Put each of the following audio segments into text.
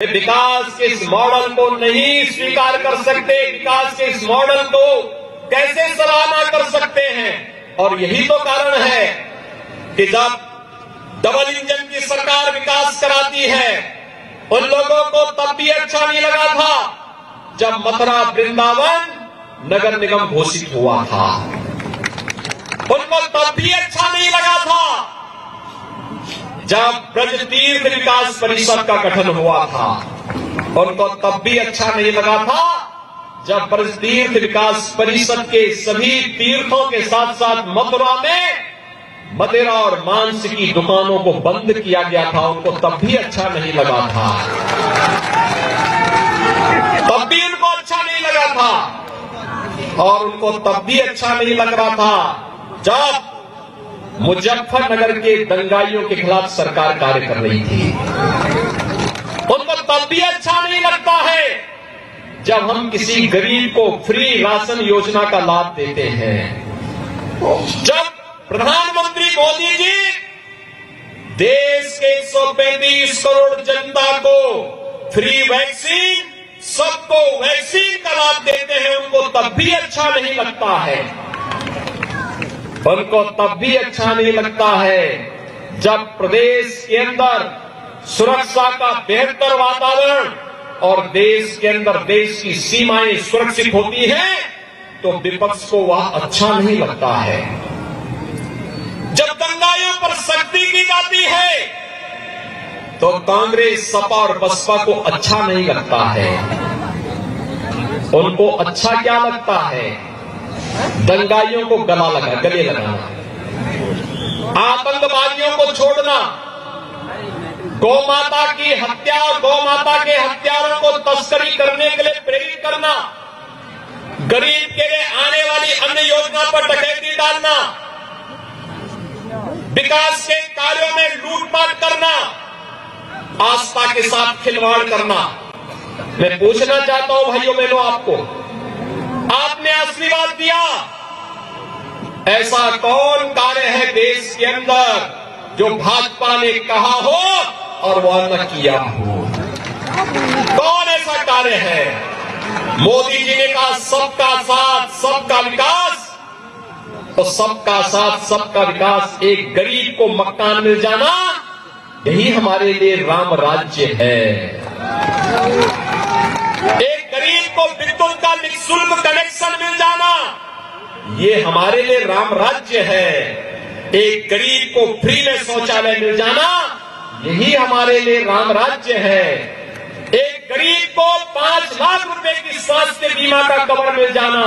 विकास के इस मॉडल को नहीं स्वीकार कर सकते, विकास के इस मॉडल को कैसे सराहना कर सकते हैं। और यही तो कारण है कि जब डबल इंजन की सरकार विकास कराती है, उन लोगों को तब भी अच्छा नहीं लगा था जब मथुरा वृंदावन नगर निगम घोषित हुआ था। उनको तब भी अच्छा नहीं लगा था जब ब्रज तीर्थ विकास परिषद का गठन हुआ था। उनको तब भी अच्छा नहीं लगा था जब ब्रज तीर्थ विकास परिषद के सभी तीर्थों के साथ साथ मथुरा में मदिरा और मांस की दुकानों को बंद किया गया था। उनको तब भी अच्छा नहीं लगा था, तब भी उनको अच्छा नहीं लगा था। और उनको तब भी अच्छा नहीं लग रहा था जब मुजफ्फरनगर के दंगाइयों के खिलाफ सरकार कार्य कर रही थी। उनको तब भी अच्छा नहीं लगता है जब हम किसी गरीब को फ्री राशन योजना का लाभ देते हैं। जब प्रधानमंत्री मोदी जी देश के 135 करोड़ जनता को फ्री वैक्सीन, सबको वैक्सीन का लाभ देते हैं, उनको तब भी अच्छा नहीं लगता है। उनको तब भी अच्छा नहीं लगता है जब प्रदेश के अंदर सुरक्षा का बेहतर वातावरण और देश के अंदर देश की सीमाएं सुरक्षित होती हैं, तो विपक्ष को वह अच्छा नहीं लगता है। जब दंगाइयों पर सख्ती की जाती है तो कांग्रेस, सपा और बसपा को अच्छा नहीं लगता है। उनको अच्छा क्या लगता है? दंगाइयों को गले लगाना, आतंकवादियों को छोड़ना, गौ माता की हत्या, गौ माता के हत्यारों को तस्करी करने के लिए प्रेरित करना, गरीब के लिए आने वाली अन्य योजना पर डकैती डालना, विकास के कार्यों में लूटपाट करना, आस्था के साथ खिलवाड़ करना। मैं पूछना चाहता हूं भाइयों बहनों, आपको, आपने आशीर्वाद दिया, ऐसा कौन कार्य है देश के अंदर जो भाजपा ने कहा हो और वह न किया हो? कौन ऐसा कार्य है? मोदी जी ने कहा सबका साथ सबका विकास, तो सबका साथ सबका विकास, एक गरीब को मकान मिल जाना, यही हमारे लिए राम राज्य है। एक गरीब को विद्युत का निःशुल्क कनेक्शन मिल जाना, ये हमारे लिए राम राज्य है। एक गरीब को फ्री में शौचालय मिल जाना, यही हमारे लिए राम राज्य है। एक गरीब को 5 लाख रुपए की स्वास्थ्य बीमा का कवर मिल जाना,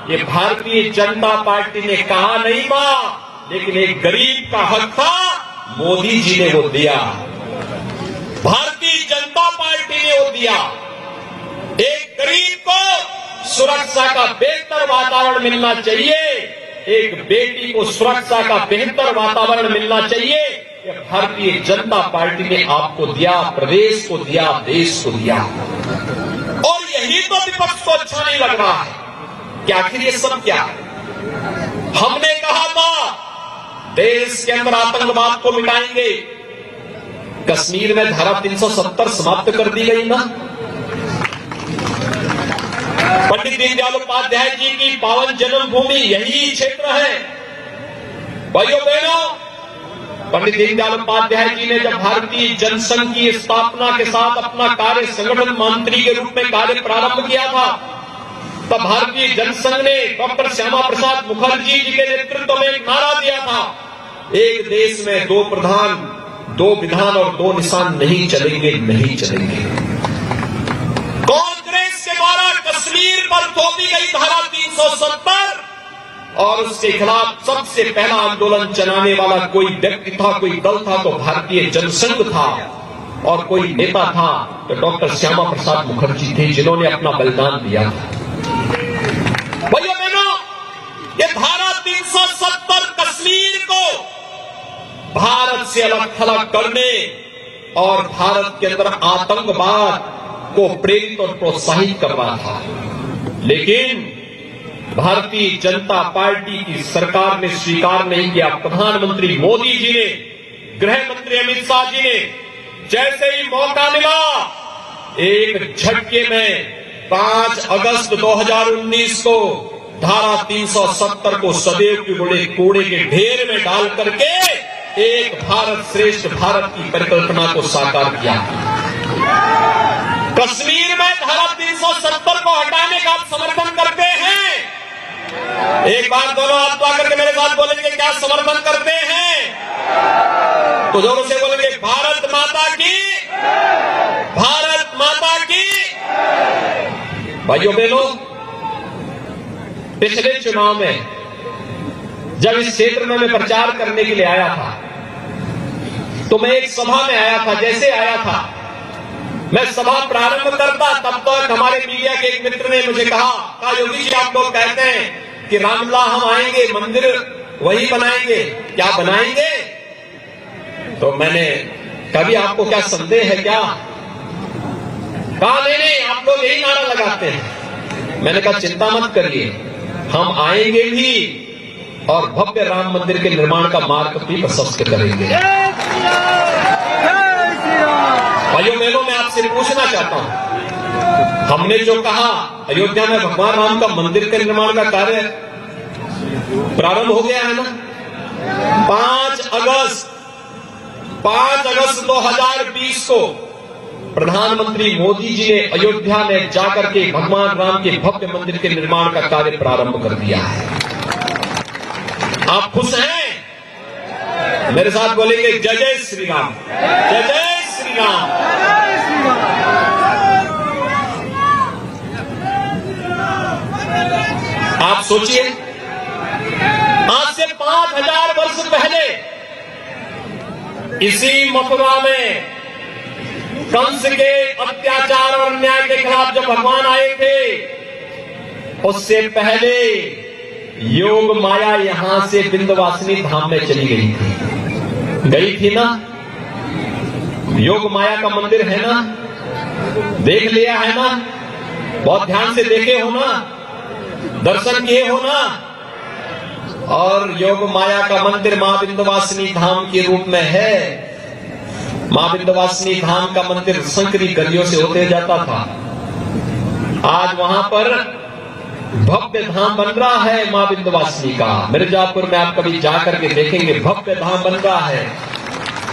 ये भारतीय जनता पार्टी ने कहा नहीं था, लेकिन एक गरीब का हक था, मोदी जी ने वो दिया, भारतीय जनता पार्टी ने वो दिया। एक गरीब को सुरक्षा का बेहतर वातावरण मिलना चाहिए, एक बेटी को सुरक्षा का बेहतर वातावरण मिलना चाहिए, ये भारतीय जनता पार्टी ने आपको दिया, प्रदेश को दिया, देश को दिया। और यही तो विपक्ष को अच्छा नहीं लग रहा है कि आखिर ये सब क्या है। हमने कहा था देश के अंदर आतंकवाद को मिटाएंगे, कश्मीर में धारा 370 समाप्त कर दी गई ना। पंडित दीनदयाल उपाध्याय जी की पावन जन्मभूमि यही क्षेत्र है। भाइयों बहनों, पंडित दीनदयाल उपाध्याय जी ने जब भारतीय जनसंघ की स्थापना के साथ अपना कार्य संगठन मंत्री के रूप में कार्य प्रारंभ किया था, तब भारतीय जनसंघ ने डॉक्टर श्यामा प्रसाद मुखर्जी जी के नेतृत्व में एक नारा दिया था, एक देश में 2 प्रधान, 2 विधान और 2 निशान नहीं चलेंगे, नहीं चलेंगे। कांग्रेस के द्वारा कश्मीर पर थोपी गई धारा 370 और उसके खिलाफ सबसे पहला आंदोलन चलाने वाला कोई व्यक्ति था, कोई दल था तो भारतीय जनसंघ था, और कोई नेता था तो डॉक्टर श्यामा प्रसाद मुखर्जी थे, जिन्होंने अपना बलिदान दिया था। भाइयों बहनों, ये धारा 370 कश्मीर को भारत से अलग थलग करने और भारत के अंदर आतंकवाद को प्रेरित और प्रोत्साहित कर रहा था, लेकिन भारतीय जनता पार्टी की सरकार ने स्वीकार नहीं किया। प्रधानमंत्री मोदी जी ने, गृह मंत्री अमित शाह जी ने जैसे ही मौका मिला एक झटके में 5 अगस्त 2019 को धारा 370 को सदैव के कूड़े के ढेर में डाल करके एक भारत श्रेष्ठ भारत की परिकल्पना को साकार किया। कश्मीर में धारा 370 को हटाने का आप समर्थन करते हैं? एक बार दोनों हाथ उठा करके मेरे साथ बोलेंगे, क्या समर्थन करते हैं? तो जोरों से बोलेंगे, भारत माता की, भारत माता की। भाइयों बहनों, पिछले चुनाव में जब इस क्षेत्र में मैं प्रचार करने के लिए आया था, तो मैं एक सभा में आया था। जैसे आया था, मैं सभा प्रारंभ करता, तब तक हमारे मीडिया के एक मित्र ने मुझे कहा, योगी जी आप लोग कहते हैं कि रामलला हम आएंगे, मंदिर वही बनाएंगे, क्या बनाएंगे? तो मैंने कभी आपको क्या संदेह है क्या? कहा नहीं, आप लोग यही नारा लगाते हैं। मैंने कहा चिंता मत करिए, हम आएंगे भी और भव्य राम मंदिर के निर्माण का मार्ग भी प्रशस्त करेंगे। भाइयों बहनों, मैं आपसे पूछना चाहता हूं, हमने जो कहा अयोध्या में भगवान राम का मंदिर के निर्माण का कार्य प्रारंभ हो गया है ना? 5 अगस्त 2020 को प्रधानमंत्री मोदी जी ने अयोध्या में जाकर के भगवान राम के भव्य मंदिर के निर्माण का कार्य प्रारंभ कर दिया है। आप खुश हैं? मेरे साथ बोलेंगे, जय जय श्री राम, जय जय श्री राम। आप सोचिए, आज से 5000 वर्ष पहले इसी मथुरा में कंस के अत्याचार और अन्याय के खिलाफ जब भगवान आए थे, उससे पहले योग माया यहां से विंध्यवासिनी धाम में चली गई थी ना? योग माया का मंदिर है ना? देख लिया है ना? बहुत ध्यान से देखे हो ना? दर्शन किए हो ना? और योग माया का मंदिर मां विंध्यवासिनी धाम के रूप में है। मां विंध्यवासिनी धाम का मंदिर संकरी गलियों से होते जाता था। आज वहां पर भव्य धाम बन रहा है मां विंध्यवासिनी का। मिर्जापुर में आप कभी जाकर के देखेंगे, भव्य धाम बन रहा है,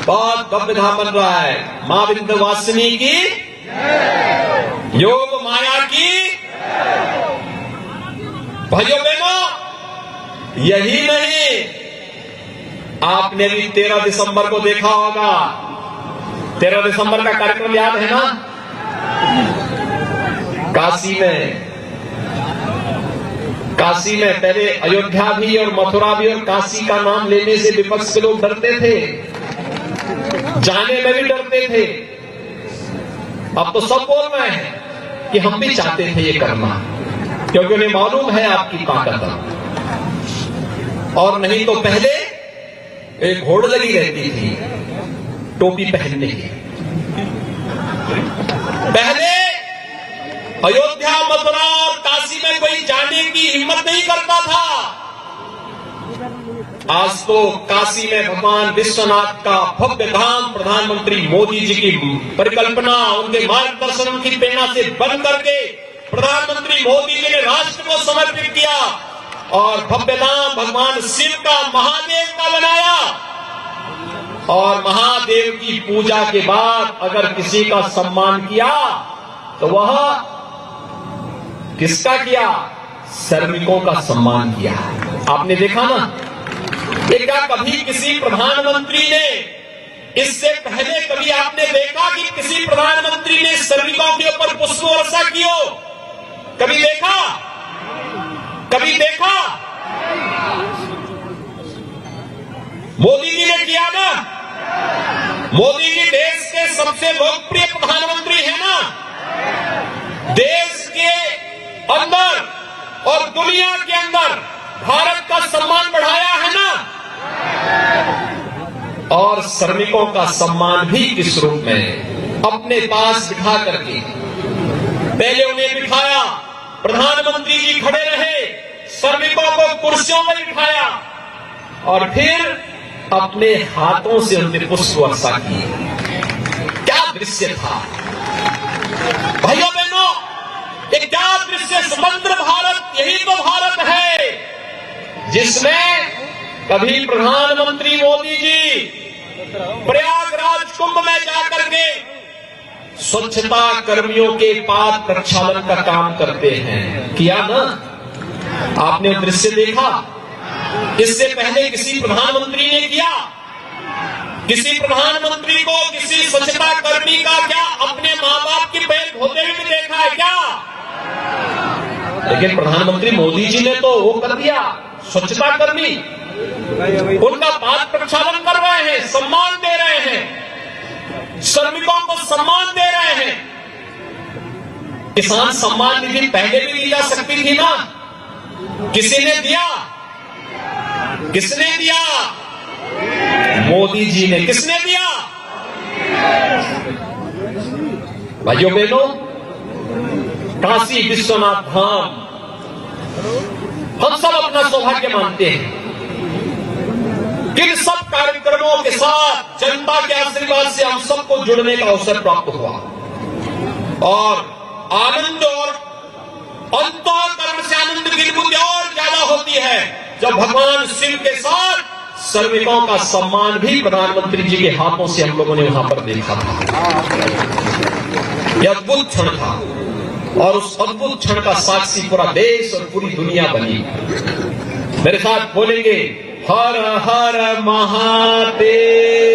बहुत भव्य धाम बन रहा है। मां विंध्यवासिनी की, योग माया की। भाइयों बहनों, यही नहीं, आपने भी 13 दिसंबर को देखा होगा। 13 दिसंबर का कार्यक्रम याद है ना? काशी में पहले अयोध्या भी और मथुरा भी और काशी का नाम लेने से विपक्ष के लोग डरते थे, जाने में भी डरते थे। अब तो सब बोल रहे हैं कि हम भी चाहते थे ये करना, क्योंकि उन्हें मालूम है आपकी ताकत। और नहीं तो पहले एक होड़ लगी रहती थी टोपी पहनने की। पहले अयोध्या, मथुरा और काशी में कोई जाने की हिम्मत नहीं करता था। आज तो काशी में भगवान विश्वनाथ का भव्य धाम प्रधानमंत्री मोदी जी की परिकल्पना, उनके मार्गदर्शन की प्रेरणा से बन करके प्रधानमंत्री मोदी जी ने राष्ट्र को समर्पित किया और भव्य धाम भगवान शिव का, महादेव का बनाया। और महादेव की पूजा के बाद अगर किसी का सम्मान किया तो वह किसका किया? श्रमिकों का सम्मान किया। आपने देखा ना, क्या कभी किसी प्रधानमंत्री ने, इससे पहले कभी आपने देखा कि किसी प्रधानमंत्री ने श्रमिकों के ऊपर पुष्प वर्षा की हो? कभी देखा? कभी देखा? मोदी जी ने किया ना? मोदी जी देश के सबसे लोकप्रिय प्रधानमंत्री है ना? देश के अंदर और दुनिया के अंदर भारत का सम्मान बढ़ाया है ना? और श्रमिकों का सम्मान भी किस रूप में? अपने पास बिठा करके। पहले उन्हें बिठाया, प्रधानमंत्री जी खड़े रहे, श्रमिकों को कुर्सियों में बिठाया और फिर अपने हाथों से उनने पुष्प वर्षा की। क्या दृश्य था! जिसमें कभी प्रधानमंत्री मोदी जी प्रयागराज कुंभ में जाकर के स्वच्छता कर्मियों के पाद प्रक्षालन का काम करते हैं। किया ना? आपने दृश्य देखा? इससे पहले किसी प्रधानमंत्री ने किया? किसी प्रधानमंत्री को किसी स्वच्छता कर्मी का क्या अपने मां बाप की पैर धोते हुए भी देखा है क्या? लेकिन प्रधानमंत्री मोदी जी ने तो वो कर दिया, स्वच्छता कर्मी उनका पाद प्रक्षालन कर रहे हैं, सम्मान दे रहे हैं, श्रमिकों को सम्मान दे रहे हैं। किसान सम्मान निधि पहले भी दी जा सकती थी ना? किसी ने दिया? किसने दिया? मोदी जी ने। किसने दिया? भाइयों बहनों, काशी विश्वनाथ धाम हम सब अपना सौभाग्य मानते हैं कि इन सब कार्यक्रमों के साथ जनता के आशीर्वाद से हम सबको जुड़ने का अवसर प्राप्त हुआ और आनंद और अंतःकरण से आनंद की अनुभूति और ज्यादा होती है जब भगवान शिव के साथ श्रमिकों का सम्मान भी प्रधानमंत्री जी के हाथों से हम लोगों ने वहां पर देखा था। यह अद्भुत क्षण था और उस अद्भुत क्षण का साक्षी पूरा देश और पूरी दुनिया बनी। मेरे साथ बोलेंगे हर हर महादेव।